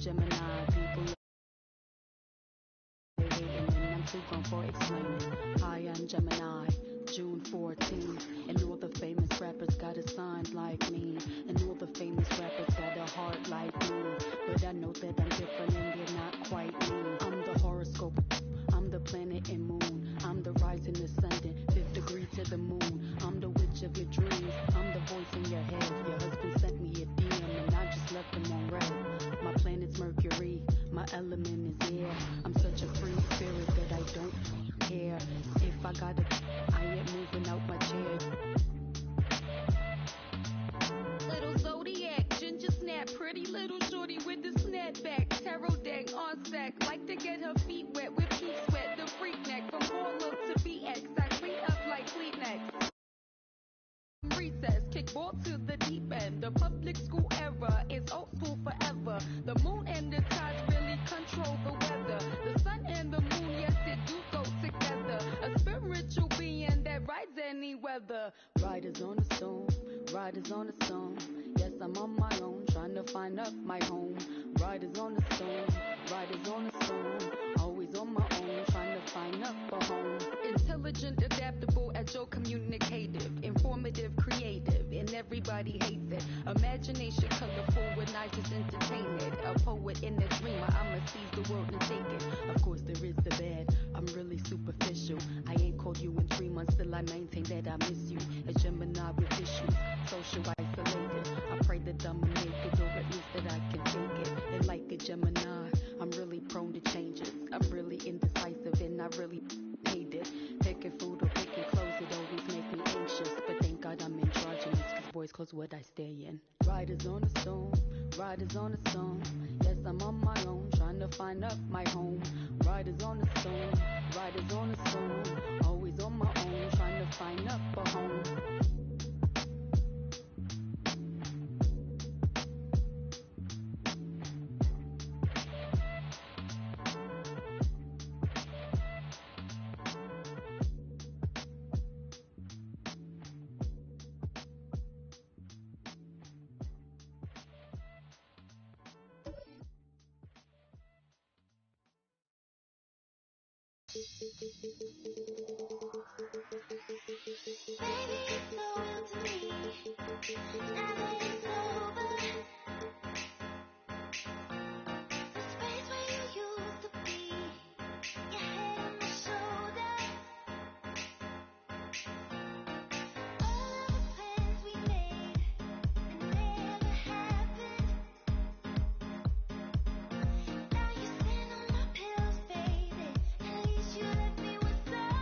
Gemini, people they hating and I'm too gone for explaining. I am Gemini, June 14th, and all the famous rappers got a sign like me, and all the famous rappers got a heart like me, but I know that I'm different and they're not quite me. I'm the horoscope, I'm the planet and moon, I'm the rising ascendant, 5th degree to the moon, I'm the witch of your dreams, I'm the voice in your head. Your husband sent me a DM and I just left him on red. My planet's Mercury, my element is air. I'm such a free spirit that I don't care. If I gotta, I ain't moving out my chair. Little zodiac, ginger snap, pretty little shorty with the snapback, tarot deck on stack, like to get her feet wet with peak sweat, the freak neck from Harlem to BX, I clean up like Kleenex. Recess, kickball to the deep end. The public school era is old school forever. The moon and the tides really control the weather. The sun and the moon, yes, it do go together. A spiritual being that rides any weather. Riders on the stone, riders on the stone. Yes, I'm on my own, trying to find up my home. Riders on the stone, riders on the stone. Always on my own, trying to find up a home. Intelligent, adaptable, agile, communicative, informative, creative, and everybody hates it. Imagination colorful when I just entertain it. A poet and a dreamer, I'ma seize the world and take it. Of course there is the bad, I'm really superficial. I ain't called you in 3 months, still I maintain that I miss you. A Gemini with issues, social isolated. I pray that I'ma make it, or at least that I can take it. And like a Gemini, I'm really prone to changes. I'm really indecisive and I really hate it. Picking food or picking clothes, it always make me anxious. But thank God I'm androgynous, cause boys clothes what I stay in. Riders on the stone, riders on the stone. Yes, I'm on my own, trying to find up my home. Riders on the stone, riders on the stone. Always on my own, trying to find up a home. Baby, it's so real to me. Now that it's over, the space where you used to be, your head on my shoulder. All of the plans we made and never happened. Now you stand on my pillows, baby. At least you left me with something.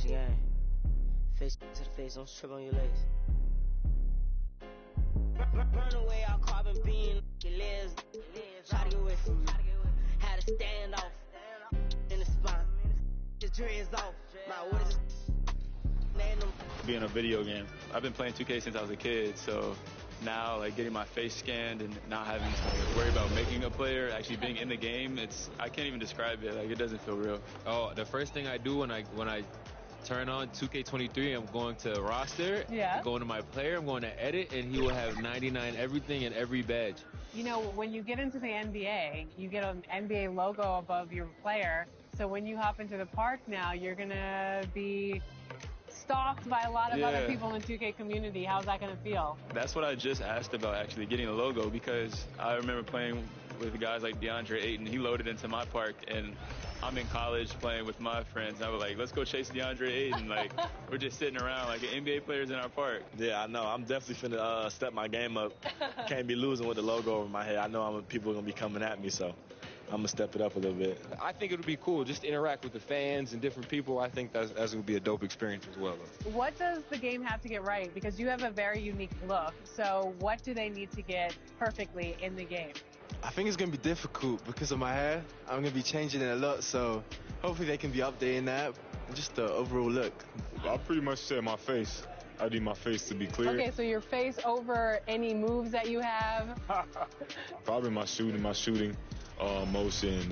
the game. Face to the face, don't trip on your legs. Burn away our carbon beam, your legs. Try to get away from me. Had to stand off in the spine. Just dreads off. My what is being a video game. I've been playing 2K since I was a kid, so now like getting my face scanned and not having to worry about making a player, actually being in the game, I can't even describe it. Like, it doesn't feel real. Oh, the first thing I do when I turn on 2K23, I'm going to roster, I'm going to my player, I'm going to edit, and he will have 99 everything and every badge. You know, when you get into the NBA, you get an NBA logo above your player. So when you hop into the park now, you're going to be stalked by a lot of other people in the 2K community. How's that going to feel? That's what I just asked about, actually, getting a logo, because I remember playing with guys like DeAndre Ayton. He loaded into my park, and I'm in college playing with my friends. And I was like, let's go chase DeAndre Ayton. Like, we're just sitting around like NBA players in our park. Yeah, I know. I'm definitely finna step my game up. Can't be losing with the logo over my head. I know people are going to be coming at me, so I'm going to step it up a little bit. I think it would be cool just to interact with the fans and different people. I think that's going to be a dope experience as well. What does the game have to get right? Because you have a very unique look. So what do they need to get perfectly in the game? I think it's going to be difficult because of my hair. I'm going to be changing it a lot, so hopefully they can be updating that. Just the overall look. I pretty much said my face. I need my face to be clear. Okay, so your face over any moves that you have? Probably my shooting motion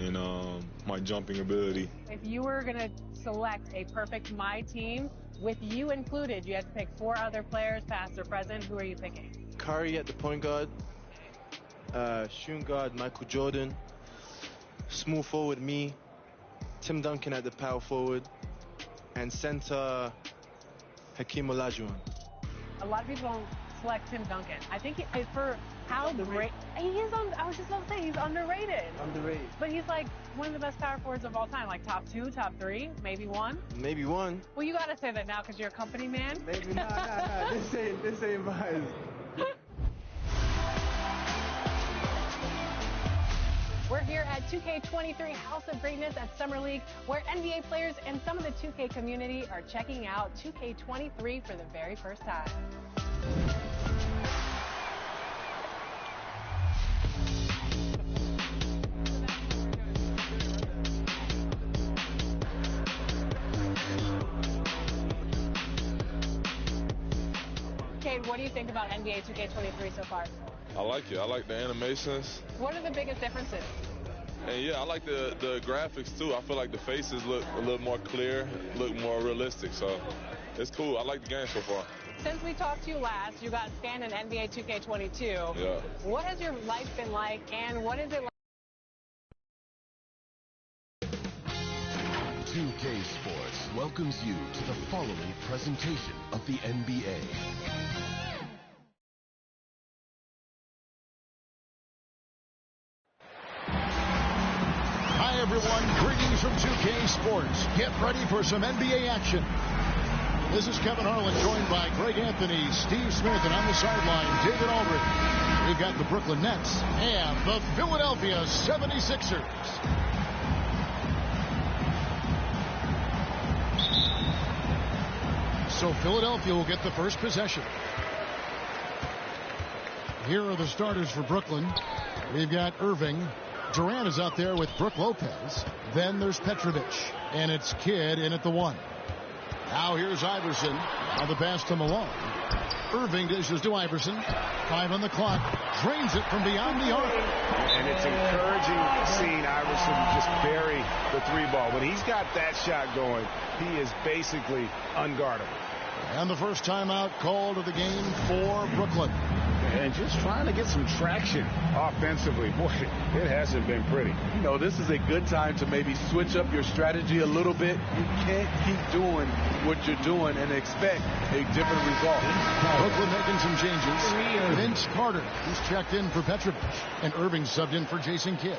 and my jumping ability. If you were going to select a perfect My Team, with you included, you had to pick 4 other players, past or present. Who are you picking? Curry at the point guard. Shooting guard, Michael Jordan. Small forward, me. Tim Duncan at the power forward. And center, Hakeem Olajuwon. A lot of people don't select Tim Duncan. I think for how great he is, I was just about to say, he's underrated. Underrated. But he's like one of the best power forwards of all time, like top 2, top 3, maybe 1. Maybe 1. Well, you got to say that now because you're a company man. Maybe nah. This ain't mine. We're here at 2K23 House of Greatness at Summer League, where NBA players and some of the 2K community are checking out 2K23 for the very first time. Cade, what do you think about NBA 2K23 so far? I like it. I like the animations. What are the biggest differences? And yeah, I like the graphics too. I feel like the faces look a little more clear, look more realistic. So it's cool. I like the game so far. Since we talked to you last, you got scanned in NBA 2K22. Yeah. What has your life been like, and what is it like? 2K Sports welcomes you to the following presentation of the NBA. Hi, everyone. Greetings from 2K Sports. Get ready for some NBA action. This is Kevin Harlan, joined by Greg Anthony, Steve Smith, and on the sideline, David Aldridge. We've got the Brooklyn Nets and the Philadelphia 76ers. So Philadelphia will get the first possession. Here are the starters for Brooklyn. We've got Irving. Durant is out there with Brook Lopez. Then there's Petrovic. And it's Kidd in at the 1. Now here's Iverson on the pass to Malone. Irving dishes to Iverson. 5 on the clock. Drains it from beyond the arc. And it's encouraging seeing Iverson just bury the 3-ball. When he's got that shot going, he is basically unguardable. And the first timeout called of the game for Brooklyn. And just trying to get some traction offensively. Boy, it hasn't been pretty. You know, this is a good time to maybe switch up your strategy a little bit. You can't keep doing what you're doing and expect a different result. Brooklyn making some changes. Vince Carter, who's checked in for Petrovic, and Irving subbed in for Jason Kidd.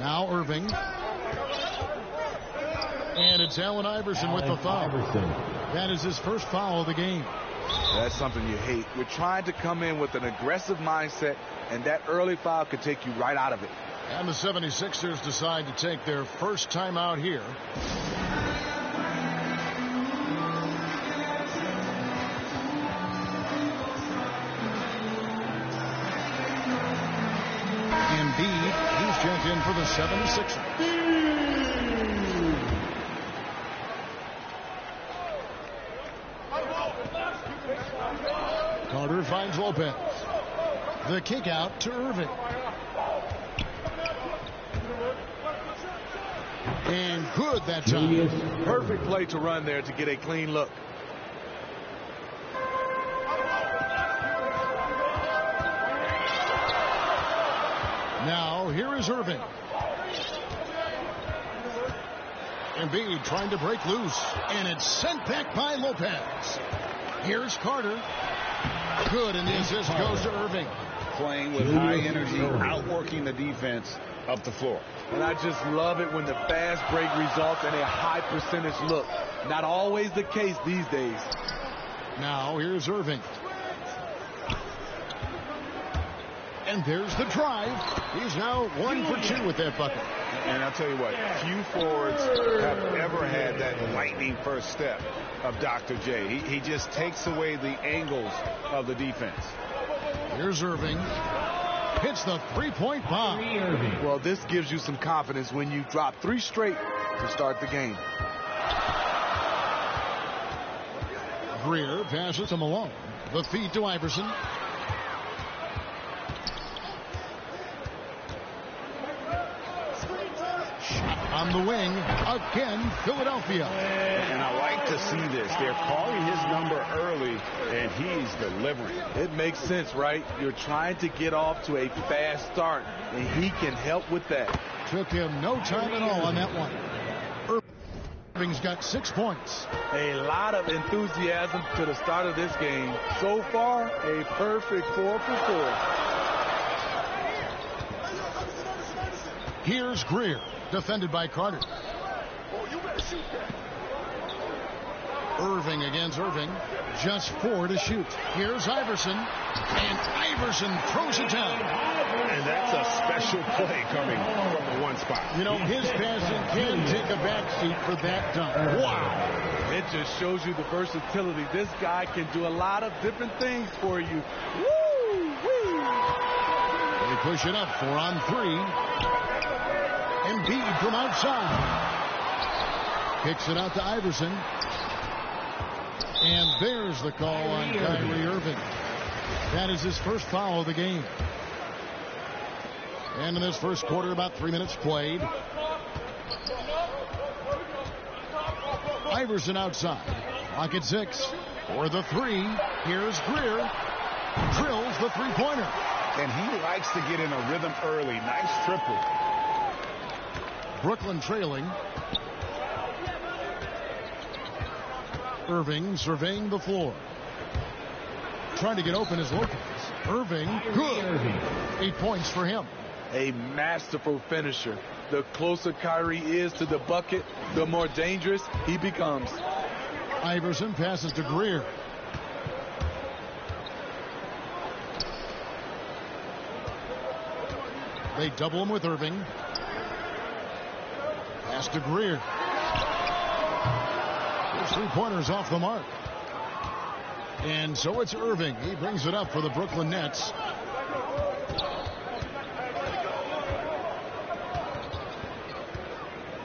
Now Irving. And it's Allen Iverson with the foul. That is his first foul of the game. That's something you hate. You're trying to come in with an aggressive mindset, and that early foul could take you right out of it. And the 76ers decide to take their first time out here. Embiid, he's checked in for the 76ers. Carter finds Lopez. The kick out to Irving. And good that time. Perfect play to run there to get a clean look. Now, here is Irving. Embiid trying to break loose, and it's sent back by Lopez. Here's Carter. Good, and the assist goes to Irving. Playing with high energy, outworking the defense up the floor. And I just love it when the fast break results in a high percentage look. Not always the case these days. Now, here's Irving. And there's the drive. He's now 1 for 2 with that bucket. And I'll tell you what, few forwards have ever had that lightning first step of Dr. J. He just takes away the angles of the defense. Here's Irving. Hits the three-point bomb. Well, this gives you some confidence when you drop 3 straight to start the game. Greer passes to Malone. The feed to Iverson. On the wing, again, Philadelphia. And I like to see this. They're calling his number early, and he's delivering. It makes sense, right? You're trying to get off to a fast start, and he can help with that. Took him no time at all on that one. Irving's got 6 points. A lot of enthusiasm to the start of this game. So far, a perfect 4 for 4. Here's Greer. Defended by Carter. Irving against Irving. Just 4 to shoot. Here's Iverson. And Iverson throws it down. And that's a special play coming from the one spot. You know, his passing can take a backseat for that dunk. Wow. It just shows you the versatility. This guy can do a lot of different things for you. Woo-wee. They push it up 4 on 3. Embiid from outside. Kicks it out to Iverson. And there's the call on Kyrie Irving. That is his first foul of the game. And in this first quarter, about 3 minutes played. Iverson outside. Clock at 6. For the 3. Here's Greer. Drills the three-pointer. And he likes to get in a rhythm early. Nice triple. Brooklyn trailing. Irving surveying the floor. Trying to get open is Lopez. Irving, good. 8 points for him. A masterful finisher. The closer Kyrie is to the bucket, the more dangerous he becomes. Iverson passes to Greer. They double him with Irving. Pass to Greer. His three-pointer's off the mark. And so it's Irving. He brings it up for the Brooklyn Nets.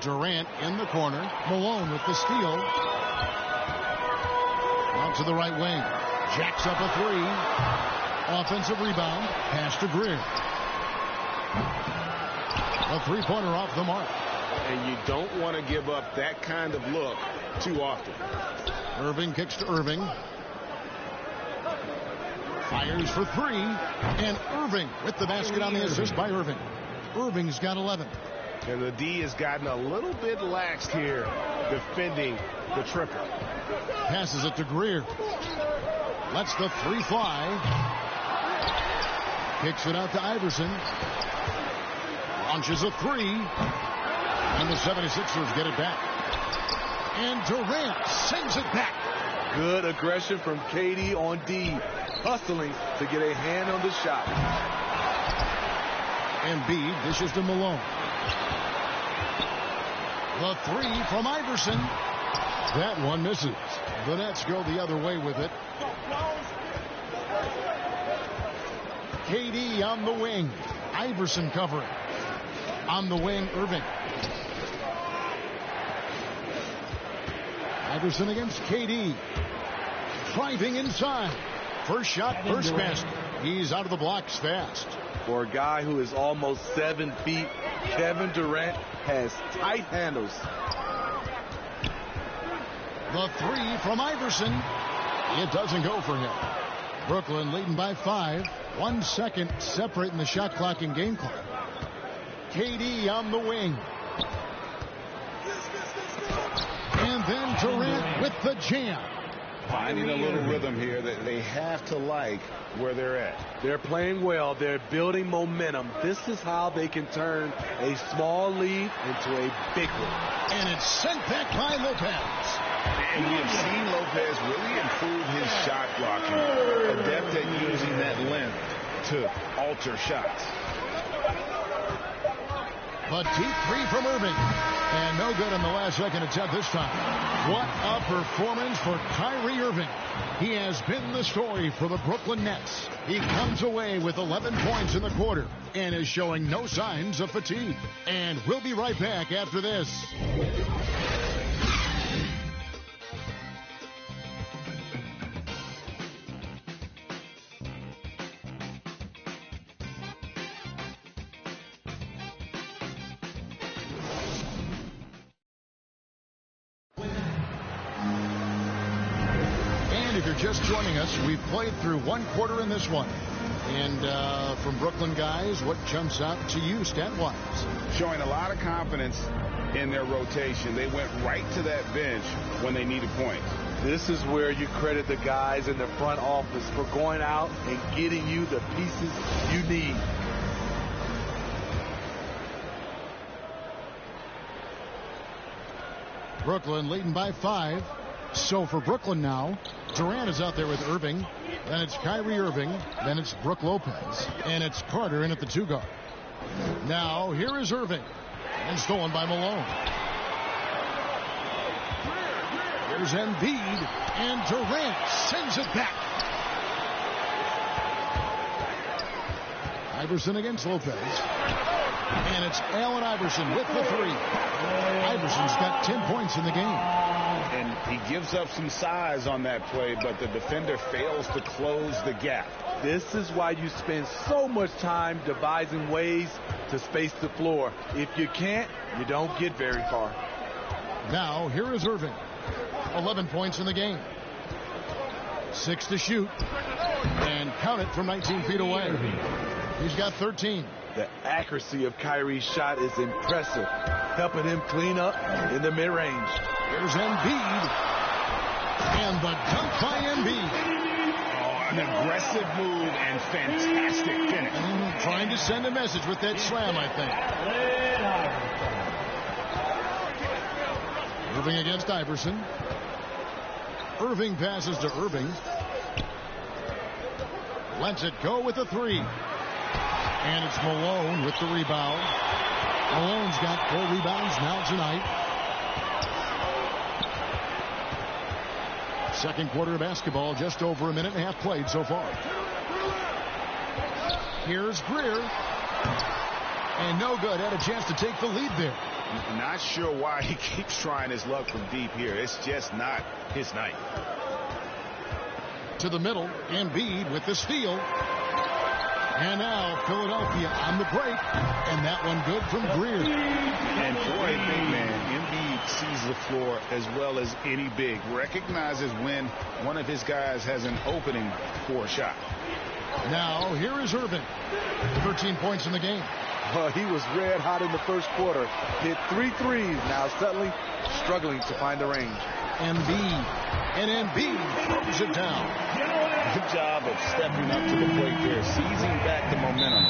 Durant in the corner. Malone with the steal. Out to the right wing. Jacks up a 3. Offensive rebound. Pass to Greer. A three-pointer off the mark. And you don't want to give up that kind of look too often. Irving kicks to Irving. Fires for 3. And Irving with the basket on the assist by Irving. Irving's got 11. And the D has gotten a little bit lax here defending the triple. Passes it to Greer. Lets the 3 fly. Kicks it out to Iverson. Launches a 3. And the 76ers get it back. And Durant sends it back. Good aggression from KD on D. Hustling to get a hand on the shot. Embiid dishes to Malone. The three from Iverson. That one misses. The Nets go the other way with it. KD on the wing. Iverson covering. On the wing, Irving. Iverson against KD. Driving inside. First shot, first basket. He's out of the blocks fast. For a guy who is almost 7 feet, Kevin Durant has tight handles. The three from Iverson. It doesn't go for him. Brooklyn leading by 5. 1 second separating the shot clock and game clock. KD on the wing. And then Durant with the jam. Finding a little rhythm here that they have to like where they're at. They're playing well. They're building momentum. This is how they can turn a small lead into a big one. And it's sent back by Lopez. And we have seen Lopez really improve his shot blocking. Adept at using that length to alter shots. The deep three from Irving. And no good in the last second attempt this time. What a performance for Kyrie Irving. He has been the story for the Brooklyn Nets. He comes away with 11 points in the quarter and is showing no signs of fatigue. And we'll be right back after this. Just joining us, we've played through 1 quarter in this one. And from Brooklyn guys, what jumps out to you stat-wise? Showing a lot of confidence in their rotation. They went right to that bench when they needed points. This is where you credit the guys in the front office for going out and getting you the pieces you need. Brooklyn leading by 5. So for Brooklyn now, Durant is out there with Irving. Then it's Kyrie Irving. Then it's Brook Lopez. And it's Carter in at the 2 guard. Now here is Irving. And stolen by Malone. Here's Embiid. And Durant sends it back. Iverson against Lopez. And it's Allen Iverson with the 3. Iverson's got 10 points in the game. And he gives up some size on that play, but the defender fails to close the gap. This is why you spend so much time devising ways to space the floor. If you can't, you don't get very far. Now, here is Irving. 11 points in the game. 6 to shoot. And count it from 19 feet away. He's got 13. The accuracy of Kyrie's shot is impressive, helping him clean up in the mid-range. Here's Embiid. And the dunk by Embiid. Oh, an aggressive move and fantastic finish. Trying to send a message with that slam, I think. Irving against Iverson. Irving passes to Irving. Lets it go with the 3. And it's Malone with the rebound. Malone's got 4 rebounds now tonight. Second quarter of basketball, just over a minute and a half played so far. Here's Greer. And no good. Had a chance to take the lead there. Not sure why he keeps trying his luck from deep here. It's just not his night. To the middle. Embiid with the steal. And now Philadelphia on the break. And that one good from Greer. And boy, big man, Embiid sees the floor as well as any big. Recognizes when one of his guys has an opening for a shot. Now here is Irving. 13 points in the game. He was red hot in the first quarter. Hit 3 threes. Now suddenly struggling to find the range. Embiid. And Embiid throws it down. Good job of stepping up to the plate there, seizing back the momentum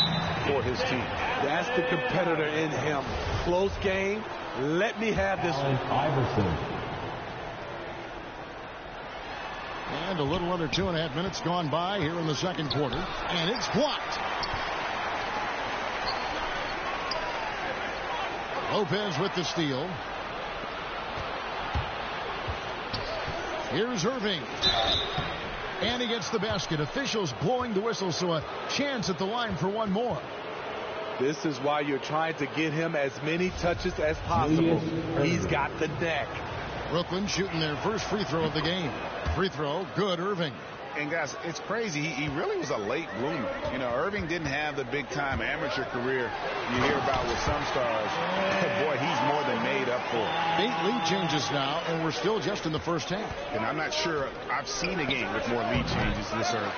for his team. That's the competitor in him. Close game. Let me have this one. Iverson. And a little under 2.5 minutes gone by here in the second quarter. And it's blocked. Lopez with the steal. Here's Irving. And he gets the basket. Officials blowing the whistle, so a chance at the line for one more. This is why you're trying to get him as many touches as possible. He's got the neck. Brooklyn shooting their first free throw of the game. Free throw, good, Irving. And guys, it's crazy. He really was a late bloomer. You know, Irving didn't have the big-time amateur career you hear about with some stars. Boy, he's more than made up for it. 8 lead changes now, and we're still just in the first half. And I'm not sure I've seen a game with more lead changes this early.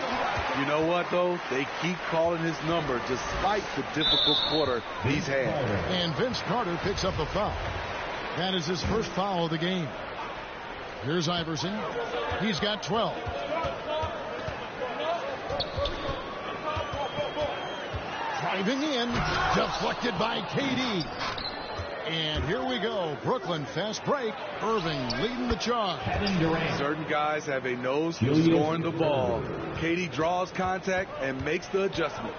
You know what, though? They keep calling his number despite the difficult quarter he's had. And Vince Carter picks up a foul. That is his first foul of the game. Here's Iverson. He's got 12. Driving in, deflected by KD. And here we go. Brooklyn fast break. Irving leading the charge. Certain guys have a nose for scoring the ball. KD draws contact and makes the adjustment.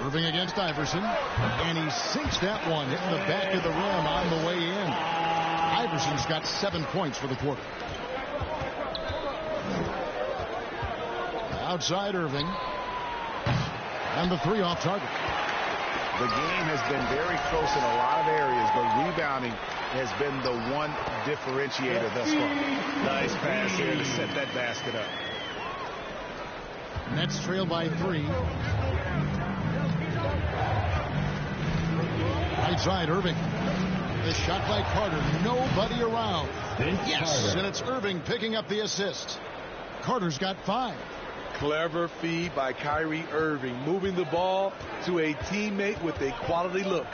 Irving against Iverson. And he sinks that one, hitting the back of the rim on the way in. Iverson's got 7 points for the quarter. Outside Irving. And the 3 off target. The game has been very close in a lot of areas, but rebounding has been the one differentiator thus far. Nice pass here to set that basket up. Nets trail by 3. Right side Irving. The shot by Carter. Nobody around. Yes, and it's Irving picking up the assist. Carter's got 5. Clever feed by Kyrie Irving, moving the ball to a teammate with a quality look.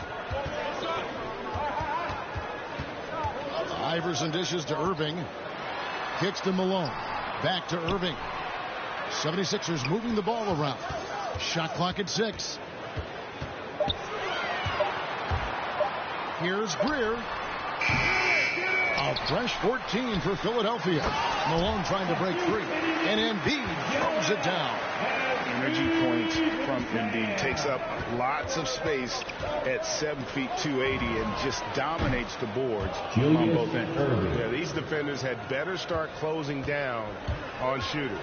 Iverson dishes to Irving. Kicks to Malone. Back to Irving. 76ers moving the ball around. Shot clock at 6. Here's Greer. A fresh 14 for Philadelphia. Malone trying to break free. And Embiid throws it down. Energy points from Embiid. Takes up lots of space at 7 feet 280 and just dominates the boards on both ends. Yeah, these defenders had better start closing down on shooters.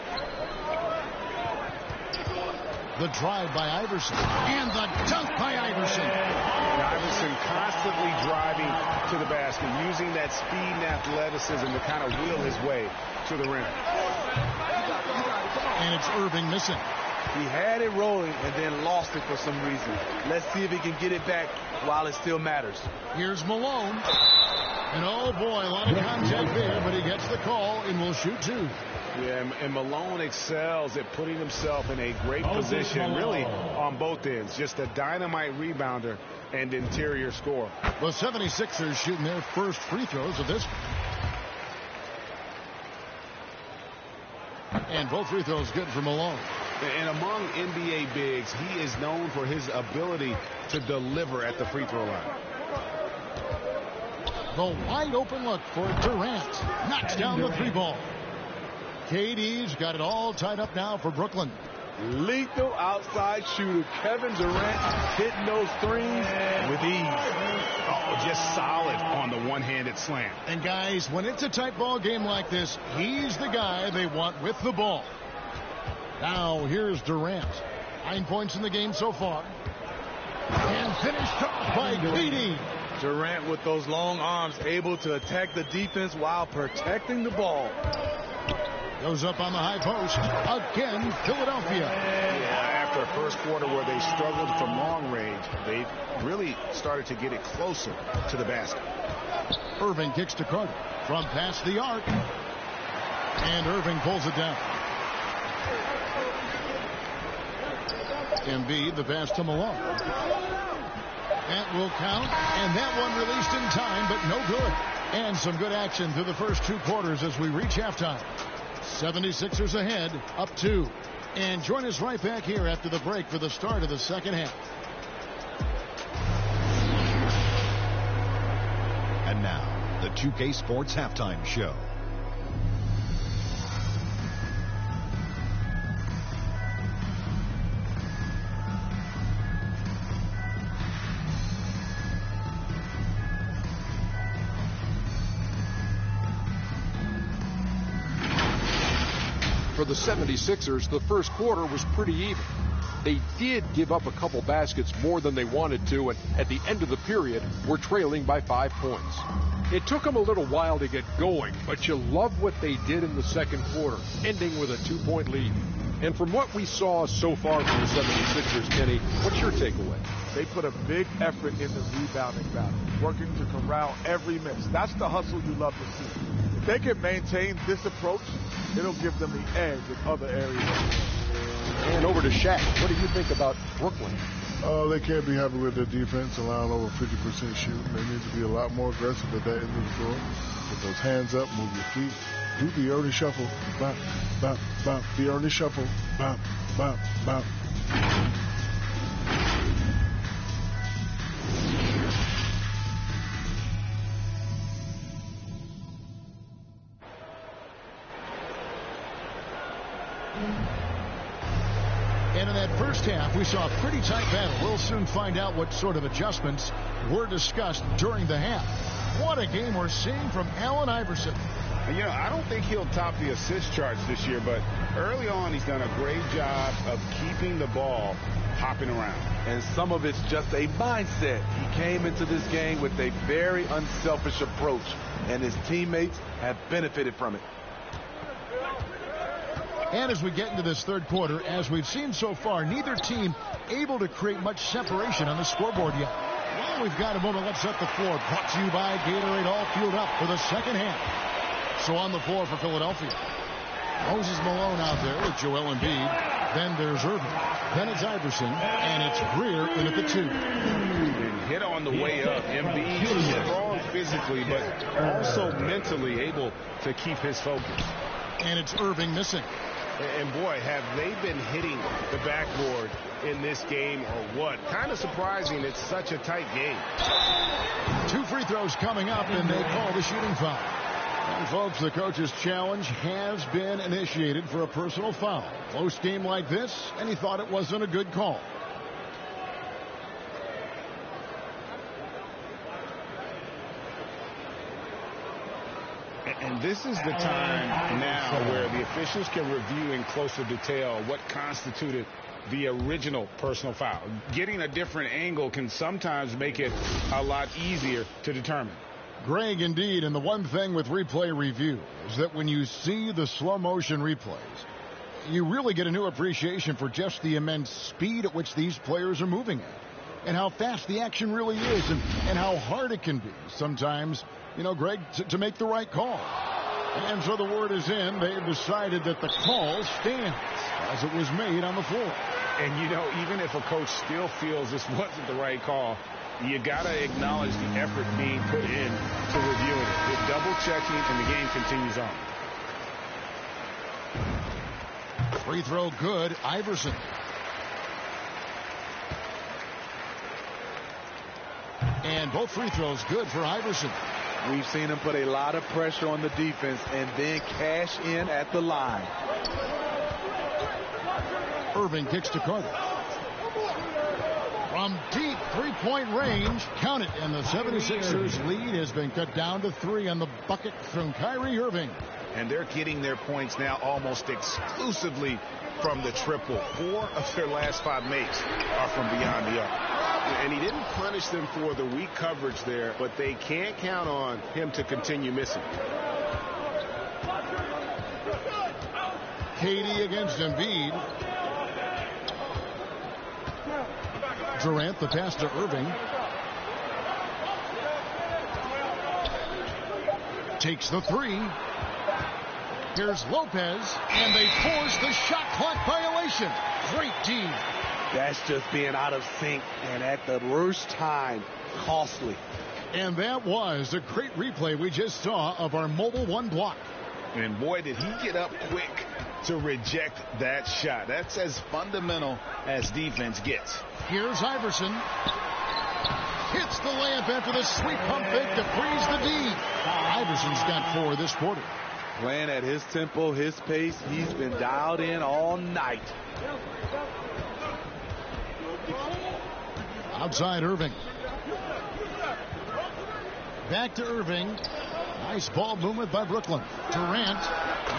The drive by Iverson. And the dunk by Iverson. Iverson constantly driving to the basket, using that speed and athleticism to kind of wheel his way to the rim. And it's Irving missing. He had it rolling and then lost it for some reason. Let's see if he can get it back while it still matters. Here's Malone. And oh boy, a lot of contact there, but he gets the call and will shoot 2. Yeah, and Malone excels at putting himself in a great position, really on both ends. Just a dynamite rebounder and interior scorer. The 76ers shooting their first free throws of this. And both free throws good for Malone. And among NBA bigs, he is known for his ability to deliver at the free throw line. The wide open look for Durant. Knocks down the 3 ball. KD's got it all tied up now for Brooklyn. Lethal outside shooter Kevin Durant hitting those threes with ease. Oh, just solid on the one-handed slam. And guys, when it's a tight ball game like this, he's the guy they want with the ball. Now here's Durant. 9 points in the game so far. And finished off by KD. Durant with those long arms able to attack the defense while protecting the ball. Goes up on the high post. Again, Philadelphia. Yeah, after a first quarter where they struggled from long range, they really started to get it closer to the basket. Irving kicks to Carter from past the arc. And Irving pulls it down. Embiid, the pass to Malone. That will count. And that one released in time, but no good. And some good action through the first 2 quarters as we reach halftime. 76ers ahead, up 2. And join us right back here after the break for the start of the second half. And now, the 2K Sports Halftime Show. For the 76ers, the first quarter was pretty even. They did give up a couple baskets more than they wanted to, and at the end of the period, were trailing by 5 points. It took them a little while to get going, but you love what they did in the second quarter, ending with a 2-point lead. And from what we saw so far from the 76ers, Kenny, what's your takeaway? They put a big effort in the rebounding battle, working to corral every miss. That's the hustle you love to see. If they can maintain this approach, it'll give them the edge in other areas. And over to Shaq. What do you think about Brooklyn? They can't be happy with their defense, allowing over 50% shooting. They need to be a lot more aggressive at that end of the floor. Put those hands up, move your feet. Do the early shuffle. Bop, bop, bop. The early shuffle. Bop, bop, bop. And in that first half, we saw a pretty tight battle. We'll soon find out what sort of adjustments were discussed during the half. What a game we're seeing from Allen Iverson. You know, I don't think he'll top the assist charts this year, but early on he's done a great job of keeping the ball hopping around. And some of it's just a mindset. He came into this game with a very unselfish approach, and his teammates have benefited from it. And as we get into this third quarter, as we've seen so far, neither team able to create much separation on the scoreboard yet. Well, we've got a moment. Let's set the floor. Brought to you by Gatorade, all fueled up for the second half. So on the floor for Philadelphia, Moses Malone out there with Joel Embiid. Then there's Irving. Then it's Iverson. And it's Greer in at the 2. Hit on the way up. Embiid strong physically, but also mentally able to keep his focus. And it's Irving missing. And boy, have they been hitting the backboard in this game or what? Kind of surprising. It's such a tight game. 2 free throws coming up, and they call the shooting foul. And folks, the coach's challenge has been initiated for a personal foul. Close game like this, and he thought it wasn't a good call. And this is the time now where the officials can review in closer detail what constituted the original personal foul. Getting a different angle can sometimes make it a lot easier to determine. Greg, indeed, and the one thing with replay review is that when you see the slow motion replays, you really get a new appreciation for just the immense speed at which these players are moving at, and how fast the action really is, and how hard it can be sometimes, you know, Greg, to make the right call. And so the word is in. They've decided that the call stands as it was made on the floor. And, you know, even if a coach still feels this wasn't the right call, you got to acknowledge the effort being put in to reviewing it. They're double-checking, and the game continues on. Free throw good. Iverson. And both free throws good for Iverson. We've seen him put a lot of pressure on the defense and then cash in at the line. Irving kicks to Carter. From deep three-point range, count it, and the 76ers lead has been cut down to 3 on the bucket from Kyrie Irving. And they're getting their points now almost exclusively from the triple. 4 of their last 5 makes are from beyond the arc. And he didn't punish them for the weak coverage there, but they can't count on him to continue missing. KD against Embiid. Durant, the pass to Irving. Takes the 3. Here's Lopez, and they force the shot clock violation. Great D. That's just being out of sync, and at the worst time, costly. And that was a great replay we just saw of our Mobile One block. And boy, did he get up quick to reject that shot. That's as fundamental as defense gets. Here's Iverson. Hits the layup after the sweep pump fake to freeze the D. Iverson's got 4 this quarter. Playing at his tempo, his pace. He's been dialed in all night. Outside Irving. Back to Irving. Nice ball movement by Brooklyn. Durant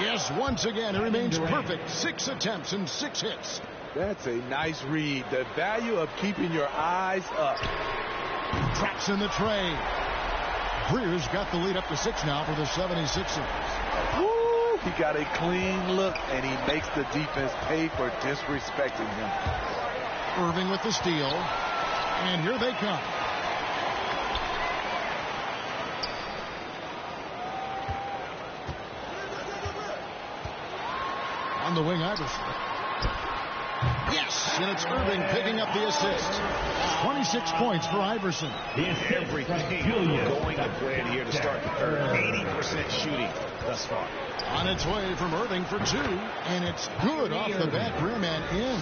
Yes, once again, it remains perfect. 6 attempts and 6 hits. That's a nice read. The value of keeping your eyes up. Drops in the tray. Greer's got the lead up to 6 now for the 76ers. Woo! He got a clean look, and he makes the defense pay for disrespecting him. Irving with the steal. And here they come. On the wing, Iverson. Yes, and it's Irving picking up the assist. 26 points for Iverson. Everything going to plan here to start the third. 80% shooting thus far. On its way from Irving for 2, and it's good off the back rim and in.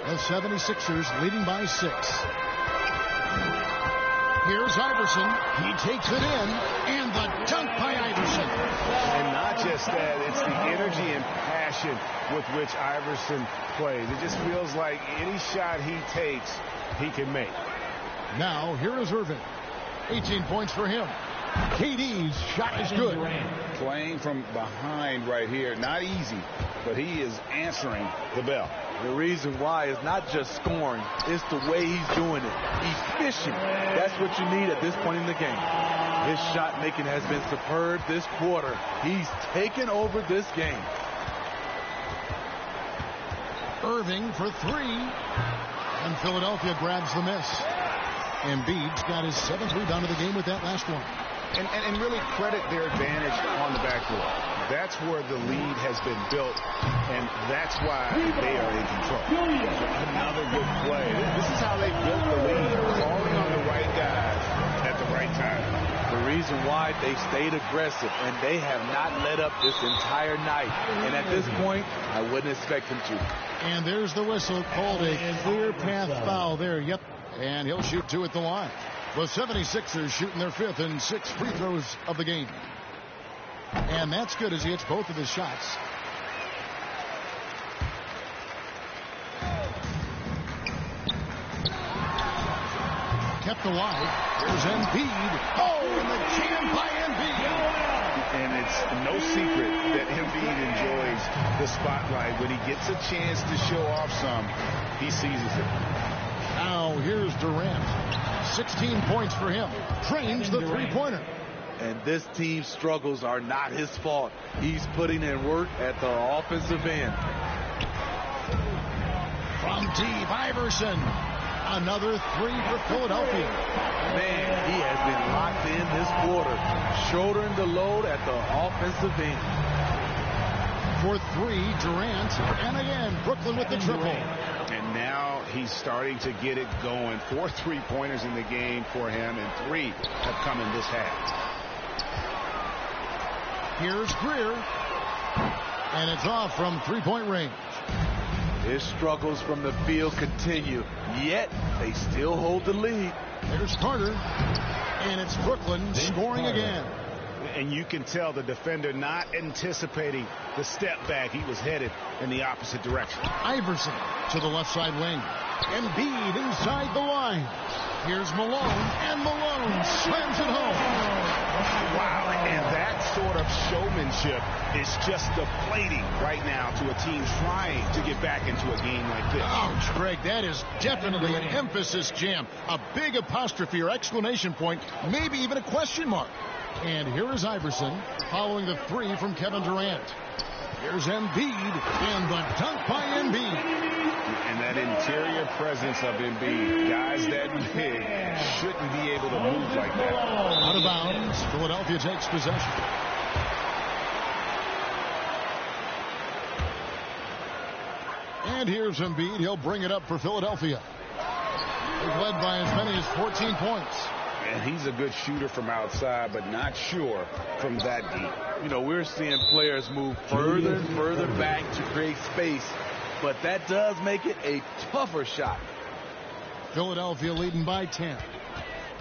The 76ers leading by 6. Here's Iverson. He takes it in, and the dunk by Iverson. And not just that, it's the energy and passion with which Iverson plays. It just feels like any shot he takes, he can make. Now, here is Irving. 18 points for him. KD's shot is good. Playing from behind right here, not easy, but he is answering the bell. The reason why is not just scoring, it's the way he's doing it. Efficient. That's what you need at this point in the game. His shot making has been superb this quarter. He's taken over this game. Irving for 3. And Philadelphia grabs the miss. Embiid's got his 7th rebound of the game with that last one. And really credit their advantage on the backcourt. That's where the lead has been built, and that's why they are in control. Another good play. This is how they built the lead, calling on the right guys at the right time. The reason why they stayed aggressive, and they have not let up this entire night. And at this point, I wouldn't expect them to. And there's the whistle, called a clear path foul there. Yep, and he'll shoot 2 at the line. The 76ers shooting their 5th and 6th free throws of the game. And that's good as he hits both of his shots. Kept alive. There's Embiid. Oh, and the jam by Embiid. And it's no secret that Embiid enjoys the spotlight. When he gets a chance to show off some, he seizes it. Now here's Durant. 16 points for him. Trains the three-pointer. And this team's struggles are not his fault. He's putting in work at the offensive end. From deep, Iverson. Another 3 for Philadelphia. Man, he has been locked in this quarter, shouldering the load at the offensive end. For 3, Durant. And again, Brooklyn with the triple. And now he's starting to get it going. 4 3-pointers in the game for him, and 3 have come in this half. Here's Greer. And it's off from 3-point range. His struggles from the field continue, yet they still hold the lead. There's Carter. And it's Brooklyn scoring again. And you can tell the defender not anticipating the step back. He was headed in the opposite direction. Iverson to the left side wing. Embiid inside the line. Here's Malone, and Malone slams it home. Wow, and that sort of showmanship is just deflating right now to a team trying to get back into a game like this. Ouch, Greg, that is definitely an emphasis jam. A big apostrophe or exclamation point, maybe even a question mark. And here is Iverson following the 3 from Kevin Durant. Here's Embiid, and the dunk by Embiid. And that interior presence of Embiid, guys that big shouldn't be able to move like that. Out of bounds, Philadelphia takes possession. And here's Embiid. He'll bring it up for Philadelphia. He's led by as many as 14 points. And he's a good shooter from outside, but not sure from that deep. You know, we're seeing players move further and further back to create space, but that does make it a tougher shot. Philadelphia leading by 10.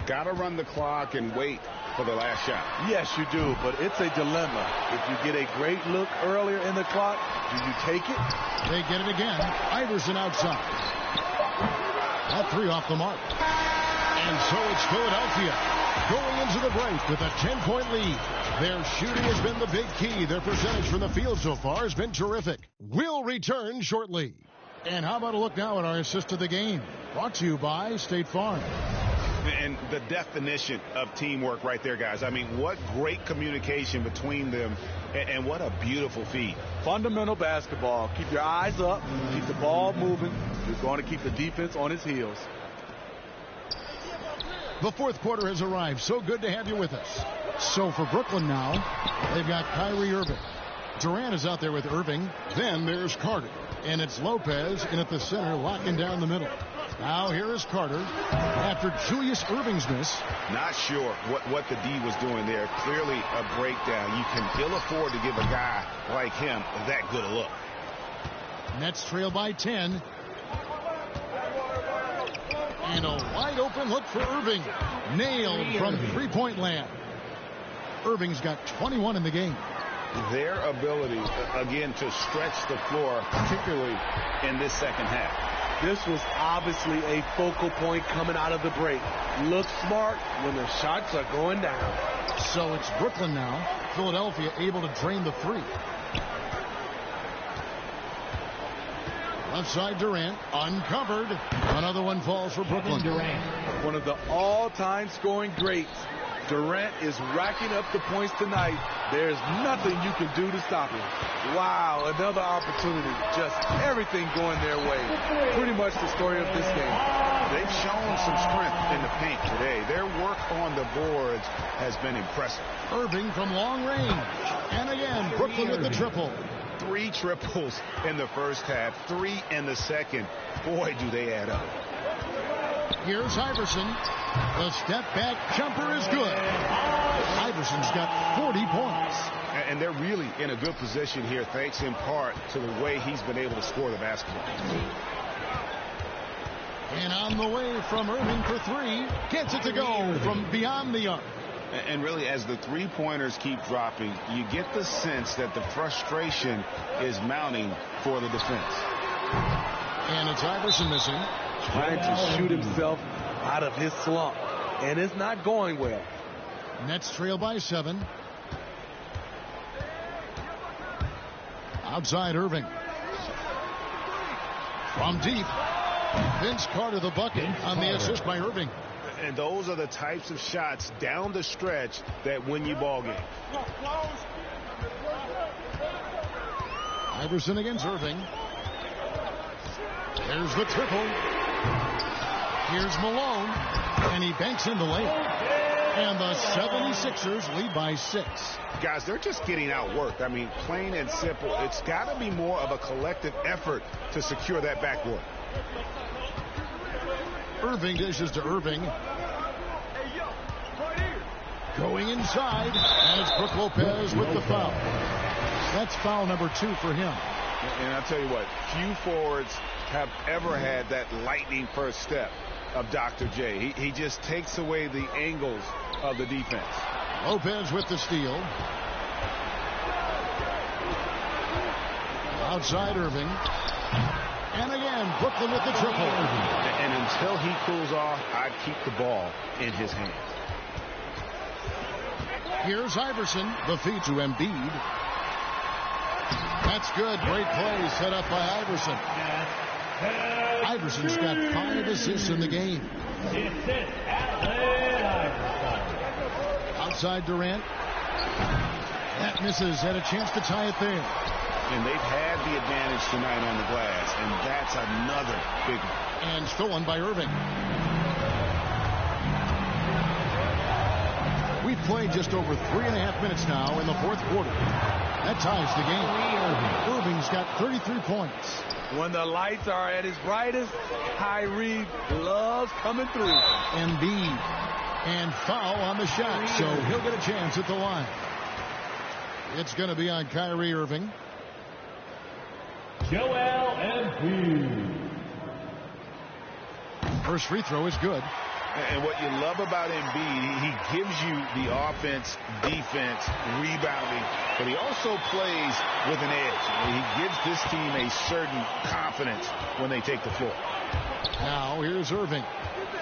Got to run the clock and wait for the last shot. Yes, you do, but it's a dilemma. If you get a great look earlier in the clock, do you take it? They get it again. Iverson outside. That 3 off the mark. And so it's Philadelphia going into the break with a 10-point lead. Their shooting has been the big key. Their percentage from the field so far has been terrific. We'll return shortly. And how about a look now at our assist of the game? Brought to you by State Farm. And the definition of teamwork right there, guys. I mean, what great communication between them, and what a beautiful feed. Fundamental basketball. Keep your eyes up. Keep the ball moving. You're going to keep the defense on its heels. The fourth quarter has arrived. So good to have you with us. So for Brooklyn now, they've got Kyrie Irving. Durant is out there with Irving. Then there's Carter. And it's Lopez in at the center, locking down the middle. Now here is Carter after Julius Irving's miss. Not sure what the D was doing there. Clearly a breakdown. You can ill afford to give a guy like him that good a look. Nets trail by 10. And a wide open look for Irving. Nailed from three-point land. Irving's got 21 in the game. Their ability, again, to stretch the floor, particularly in this second half. This was obviously a focal point coming out of the break. Look smart when the shots are going down. So it's Brooklyn now. Philadelphia able to drain the three. Left side Durant, uncovered. Another one falls for Brooklyn. Durant, one of the all-time scoring greats. Durant is racking up the points tonight. There's nothing you can do to stop him. Wow, another opportunity. Just everything going their way. Pretty much the story of this game. They've shown some strength in the paint today. Their work on the boards has been impressive. Irving from long range. And again, Brooklyn with the triple. 3 triples in the first half, 3 in the second. Boy, do they add up. Here's Iverson. The step back jumper is good. Iverson's got 40 points. And they're really in a good position here, thanks in part to the way he's been able to score the basketball. And on the way from Irving for 3. Gets it to go from beyond the arc. And really, as the three-pointers keep dropping, you get the sense that the frustration is mounting for the defense. And it's Iverson missing. Trying to shoot himself out of his slump. And it's not going well. Nets trail by 7. Outside Irving. From deep. Vince Carter the bucket on the assist by Irving. And those are the types of shots down the stretch that win you ball games. Iverson against Irving. There's the triple. Here's Malone. And he banks in the layup. And the 76ers lead by 6. Guys, they're just getting outworked. I mean, plain and simple. It's got to be more of a collective effort to secure that backboard. Irving dishes to Irving. Going inside. And it's Brook Lopez with the foul. That's foul number 2 for him. And I'll tell you what, few forwards have ever had that lightning first step of Dr. J. He just takes away the angles of the defense. Lopez with the steal. Outside Irving. And again, Brooklyn with the triple. And until he cools off, I'd keep the ball in his hands. Here's Iverson. The feed to Embiid. That's good. Great play set up by Iverson. Iverson's got 5 assists in the game. Outside Durant. That misses. Had a chance to tie it there. And they've had the advantage tonight on the glass, and that's another big one. And stolen by Irving. We've played just over 3.5 minutes now in the fourth quarter. That ties the game. Irving's got 33 points. When the lights are at its brightest, Kyrie loves coming through. Embiid. And foul on the shot, so he'll get a chance at the line. It's going to be on Kyrie Irving. Joel Embiid. First free throw is good. And what you love about Embiid, he gives you the offense, defense, rebounding, but he also plays with an edge. He gives this team a certain confidence when they take the floor. Now here's Irving.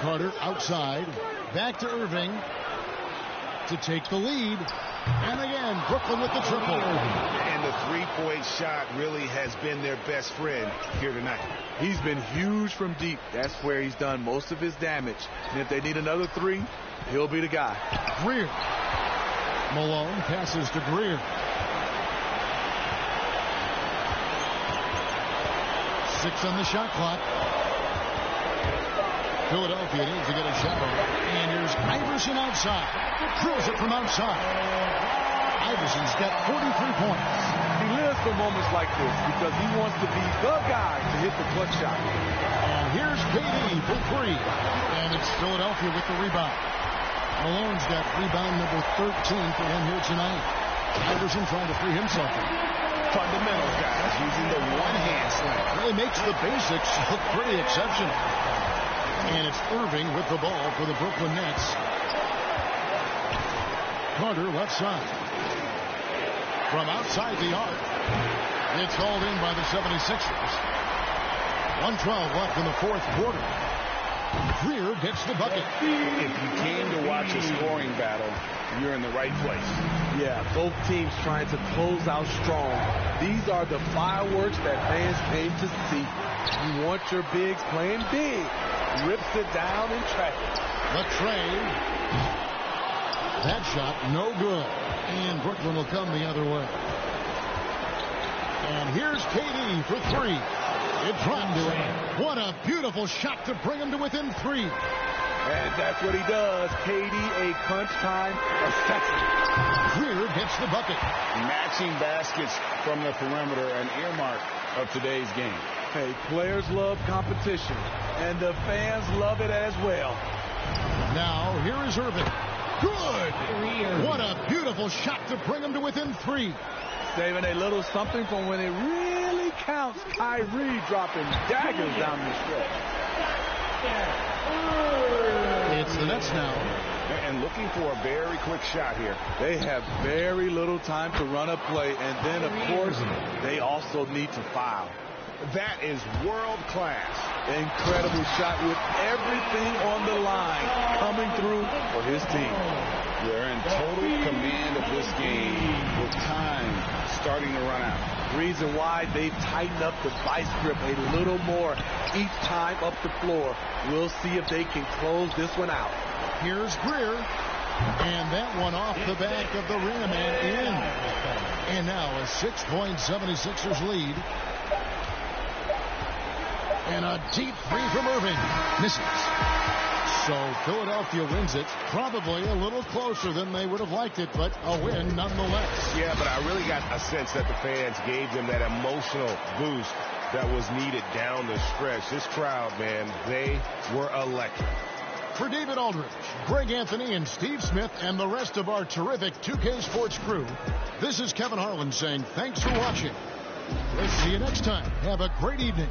Carter outside. Back to Irving. to take the lead. And again, Brooklyn with the triple. And the three-point shot really has been their best friend here tonight. He's been huge from deep. That's where he's done most of his damage. And if they need another three, he'll be the guy. Greer. Malone passes to Greer. 6 on the shot clock. Philadelphia needs to get a shot on. And here's Iverson outside. Drills it from outside. Iverson's got 43 points. He lives for moments like this because he wants to be the guy to hit the clutch shot. And here's KD for 3. And it's Philadelphia with the rebound. Malone's got rebound number 13 for him here tonight. Iverson trying to free himself. Fundamental guys using the one-hand slam. Really makes the basics look pretty exceptional. And it's Irving with the ball for the Brooklyn Nets. Carter left side. From outside the arc. It's hauled in by the 76ers. 1:12 left in the fourth quarter. Greer gets the bucket. If you came to watch a scoring battle, you're in the right place. Yeah, both teams trying to close out strong. These are the fireworks that fans came to see. You want your bigs playing big. Rips it down in traffic. Latrey. That shot no good. And Brooklyn will come the other way. And here's KD for 3. It dropped to him. What a beautiful shot to bring him to within 3. And that's what he does. KD, a crunch time assassin. Greer gets the bucket. Matching baskets from the perimeter, an earmark of today's game. Hey, players love competition, and the fans love it as well. Now, here is Irving. Good! What a beautiful shot to bring him to within 3. Saving a little something for when it really counts. Kyrie dropping daggers down the stretch. It's the Nets now. And looking for a very quick shot here. They have very little time to run a play, and then, of course, they also need to foul. That is world class. Incredible shot with everything on the line coming through for his team. They're in total command of this game with time starting to run out. Reason why they've tightened up the vice grip a little more each time up the floor. We'll see if they can close this one out. Here's Greer. And that one off the back of the rim and in. And now a 6-point 76ers lead. And a deep 3 from Irving. Misses. So Philadelphia wins it. Probably a little closer than they would have liked it, but a win nonetheless. Yeah, but I really got a sense that the fans gave them that emotional boost that was needed down the stretch. This crowd, man, they were electric. For David Aldridge, Greg Anthony, and Steve Smith, and the rest of our terrific 2K Sports crew, this is Kevin Harlan saying thanks for watching. We'll see you next time. Have a great evening.